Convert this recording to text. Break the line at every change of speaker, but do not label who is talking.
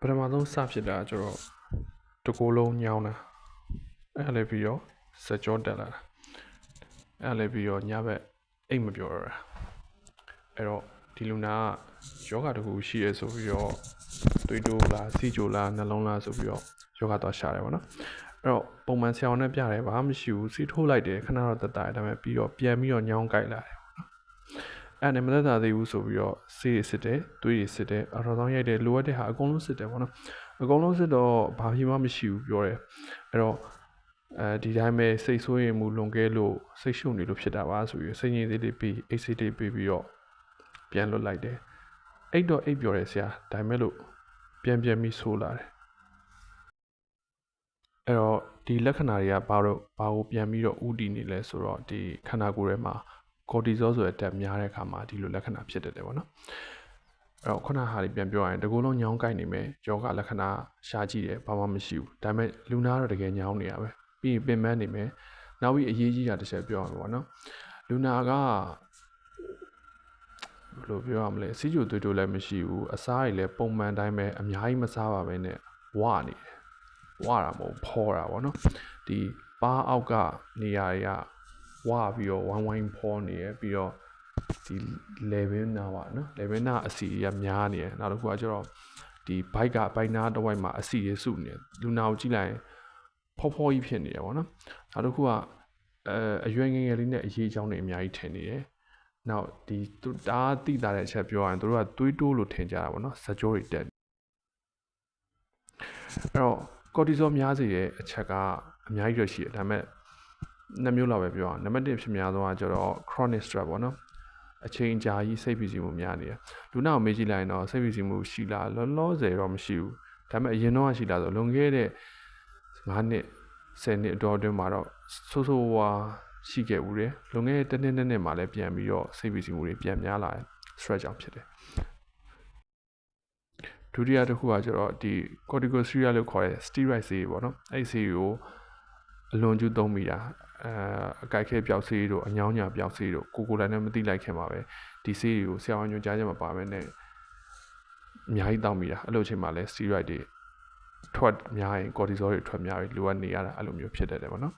ပထမဆုံးစဖြစ်တာကျတော့တကိုယ်လုံးညောင်းတာအဲ့လည်းပြီးတော့စကြောတက်လာတာအဲ့လည်းပြီးတော့ညဘက်အိတ်မပြောတော့တာအဲ့တော့ဒီလူနာကယောဂတခုရှိရဲဆိုပြီးတော့သွေးတိုးလားစီချိုလားနှလုံးလားဆိုပြီးတော့ယောဂသွားရှာတယ်ပေါ့နော်အဲ့တော့ပုံမှန်ဆရာဝန်နဲ့ပြတယ်ဘာမှမရှိဘူးစီထိုးလိုက်တယ်ခဏတော့တက်တာဒါပေမဲ့ပြီးတော့ပြန်ပြီးတော့ညောင်းကြိုက်လာတယ်ပေါ့နော်အဲ့နဲ့မသက်သာသေးဘူးဆိုပြီးတော့ဆေးရစစ်တယ်သွေးရစစ်တယ်အထောက်အထားရိုက်တယ်လိုအပ်တဲ့ဟာအကုန်လုံးစစ်တယ်ပေါ့နော်အကုန်လုံးစစ်တော့ဘာဖြစ်မှမရှိဘူးပြောတယ်အဲ့တော့ဒီတိုင်းပဲစိတ်ဆိုးရင်မူလွန်ခဲ့လို့စိတ်ရှုပ်နေလို့ဖြစ်တာပါဆိုပြီးစိတ်ငြိမ်သေးလေးပြီးအိတ်စိတ်လေးပြီးတော့ပြန်လွတ်လိုက်တယ်အိတ်တော့အိတ်ပြောတယ်ဆရာဒါပေမဲ့လို့ပြန်ပြီးဆိုးလာတယ်အဲ့တော့ဒီလက္ခဏာတွေကဘာကိုပြန်ပြီးတော့ဥတည်နေလဲဆိုတော့ဒီခန္ဓာကိုယ်ထဲမှာကော်တီဇောဆိုတဲ့ဓာတ်များတဲ့အခါမှာဒီလိုလက္ခဏာဖြစ်တတ်တယ်ပေါ့နော်အဲ့တော့ခုနဟာလေးပြန်ပြောရရင်တကူလုံးညောင်းကိုက်နေမယ်ယောဂလက္ခဏာရှားကြည့်တယ်ဘာမှမရှိဘူးဒါပေမဲ့လူနာတော့တကယ်ညောင်းနေရပဲပြီးရင်ပင်ပန်းနေမယ်နောက်ပြီးအရေးကြီးတာတစ်ချက်ပြောရမှာပေါ့နော်လူနာကဘယ်လိုပြောရမလဲစီးကျူသွေးတိုးလည်းမရှိဘူးအစားတွေလည်းပုံမှန်တိုင်းပဲအများကြီးမစားပါပဲနဲ့ဝနေတယ်ဝတာမဟုတ်ဖောတာပေါ့နော်ဒီပါးအောက်ကနေရာတွေကဝပြီးတော့ဝိုင်းဖောနေရပြီးတော့ဒီ level နာပါနော် level နာအစီရများနေတယ်နောက်တစ်ခုကကျတော့ဒီဘိုက်နာတစ်ဝိုက်မှာအစီရစုနေလူနာကိုကြည့်လိုက်ရင်ဖောကြီးဖြစ်နေတယ်ပေါ့နော်နောက်တစ်ခုကအရွယ်ငယ်ငယ်လေးနဲ့အရေးအကြောင်းတွေအများကြီးထင်နေတယ်နောက်ဒီသူတားတိတာတဲ့အချက်ပြောရရင်တို့ကသွေးတိုးလို့ထင်ကြတာပေါ့နော်ဇကြောတွေတက်အဲ့တော့ကော်တီဇောများစေတဲ့အချက်ကအများကြီးရရှိတယ်ဒါပေမဲ့နှစ်မျိုးလောက်ပဲပြောအောင်နံပါတ်1ဖြစ်များဆုံးကကျတော့ chronic stress ပေါ့နော်အချိန်ကြာကြီးစိတ်ဖိစီးမှုများနေတယ်လူနာကိုမေးကြည့်လိုက်ရင်တော့စိတ်ဖိစီးမှုရှိလားလောဆယ်တော့မရှိဘူးဒါပေမဲ့အရင်တော့ရှိလားဆိုလွန်ခဲ့တဲ့9နှစ်10နှစ်အတွင်းမှာတော့ဆိုးဝါးရှိခဲ့ဦးတယ်လွန်ခဲ့တဲ့တစ်နှစ်မှာလည်းပြန်ပြီးတော့စိတ်ဖိစီးမှုတွေပြန်များလာတယ် stress ကြောင့်ဖြစ်တယ်ဒုတိယတစ်ခုကကျတော့ဒီ corticosteroid လို့ခေါ်တဲ့ steroid ဆေးပေါ့နော်အဲ့ဒီဆေးကိုအလွန်ကျူးသုံးမိတာအကြိုက်ခဲပျောက်ဆေးတို့အညောင်းညာပျောက်ဆေးတို့ကိုယ်လည်းမသိလိုက်ခင်ပါပဲဒီဆေးတွေကိုဆရာဝန်ညွှန်ကြားချက်မပါဘဲနဲ့အများကြီးတောင်းမိတာအဲ့လိုအချိန်မှာလဲ steroid တွေထွက်များရင် cortisol တွေထွက်များပြီးလိုအပ်နေရတာအဲ့လိုမျိုးဖြစ်တတ်တယ်ပေါ့နော်